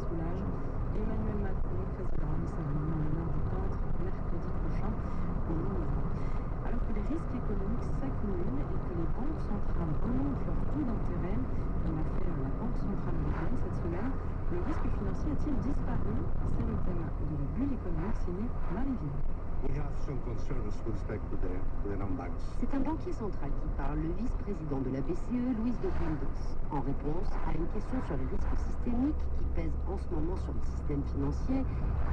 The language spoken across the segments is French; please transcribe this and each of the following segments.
soulage. Emmanuel Macron présidera une cérémonie en l'honneur du peintre mercredi prochain au Louvre. Alors que les risques économiques s'accumulent et que les banques centrales remontent leurs taux d'intérêt, comme l'a fait la Banque centrale européenne cette semaine, le risque financier a-t-il disparu? C'est le thème de la bulle économique signée Marie-Ville. C'est un banquier central qui parle, le vice-président de la BCE, Luis de Guindos, en réponse à une question sur les risques systémiques qui pèsent en ce moment sur le système financier.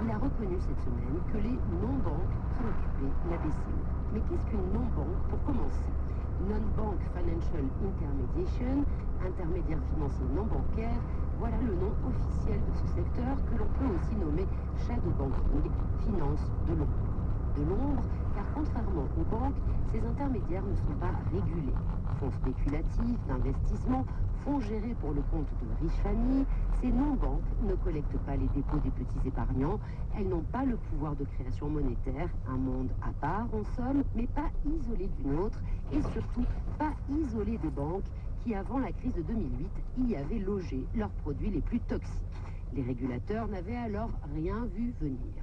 Il a reconnu cette semaine que les non-banques préoccupaient la BCE. Mais qu'est-ce qu'une non-banque pour commencer? Non-Bank Financial Intermediation, intermédiaire financier non bancaire, voilà le nom officiel de ce secteur que l'on peut aussi nommer shadow banking, finance de l'ombre. De l'ombre, car contrairement aux banques, ces intermédiaires ne sont pas régulés. Fonds spéculatifs, d'investissement, fonds gérés pour le compte de riches familles, ces non-banques ne collectent pas les dépôts des petits épargnants, elles n'ont pas le pouvoir de création monétaire, un monde à part en somme, mais pas isolé d'une autre, et surtout pas isolé des banques qui, avant la crise de 2008, y avaient logé leurs produits les plus toxiques. Les régulateurs n'avaient alors rien vu venir.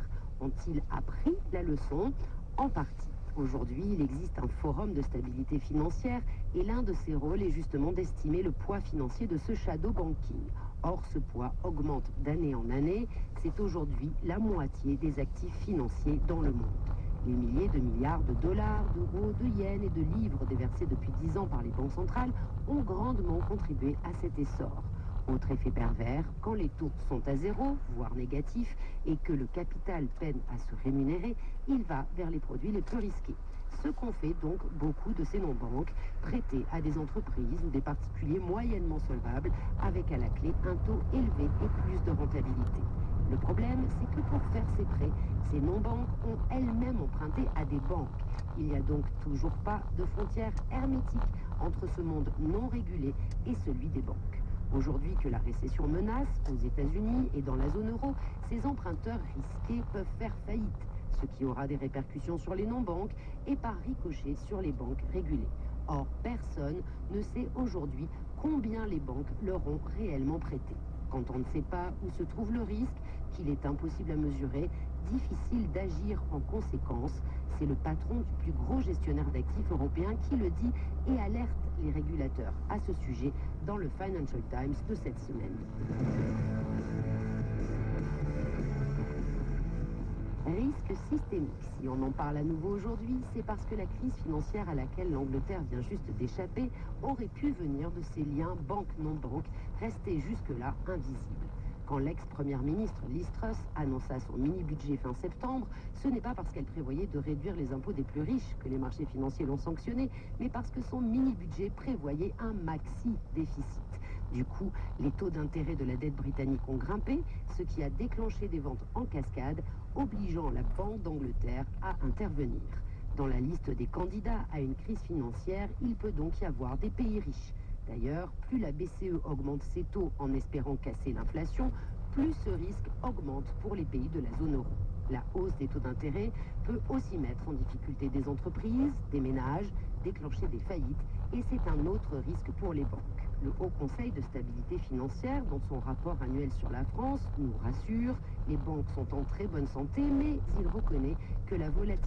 Ont-ils appris la leçon? En partie. Aujourd'hui, il existe un forum de stabilité financière et l'un de ses rôles est justement d'estimer le poids financier de ce shadow banking. Or, ce poids augmente d'année en année. C'est aujourd'hui la moitié des actifs financiers dans le monde. Les milliers de milliards de dollars, d'euros, de yens et de livres déversés depuis 10 ans par les banques centrales ont grandement contribué à cet essor. Autre effet pervers, quand les taux sont à zéro, voire négatifs, et que le capital peine à se rémunérer, il va vers les produits les plus risqués. Ce qu'ont fait donc beaucoup de ces non-banques, prêter à des entreprises ou des particuliers moyennement solvables, avec à la clé un taux élevé et plus de rentabilité. Le problème, c'est que pour faire ces prêts, ces non-banques ont elles-mêmes emprunté à des banques. Il n'y a donc toujours pas de frontière hermétique entre ce monde non régulé et celui des banques. Aujourd'hui que la récession menace aux États-Unis et dans la zone euro, ces emprunteurs risqués peuvent faire faillite, ce qui aura des répercussions sur les non-banques et par ricochet sur les banques régulées. Or, personne ne sait aujourd'hui combien les banques leur ont réellement prêté. Quand on ne sait pas où se trouve le risque, qu'il est impossible à mesurer, difficile d'agir en conséquence. C'est le patron du plus gros gestionnaire d'actifs européen qui le dit et alerte les régulateurs à ce sujet dans le Financial Times de cette semaine. Risque systémique. Si on en parle à nouveau aujourd'hui, c'est parce que la crise financière à laquelle l'Angleterre vient juste d'échapper aurait pu venir de ces liens banque-non-banque restés jusque-là invisibles. Quand l'ex-première ministre Liz Truss annonça son mini-budget fin septembre, ce n'est pas parce qu'elle prévoyait de réduire les impôts des plus riches que les marchés financiers l'ont sanctionné, mais parce que son mini-budget prévoyait un maxi-déficit. Du coup, les taux d'intérêt de la dette britannique ont grimpé, ce qui a déclenché des ventes en cascade, obligeant la Banque d'Angleterre à intervenir. Dans la liste des candidats à une crise financière, il peut donc y avoir des pays riches. D'ailleurs, plus la BCE augmente ses taux en espérant casser l'inflation, plus ce risque augmente pour les pays de la zone euro. La hausse des taux d'intérêt peut aussi mettre en difficulté des entreprises, des ménages, déclencher des faillites, et c'est un autre risque pour les banques. Le Haut Conseil de stabilité financière, dans son rapport annuel sur la France, nous rassure, les banques sont en très bonne santé, mais il reconnaît que la volatilité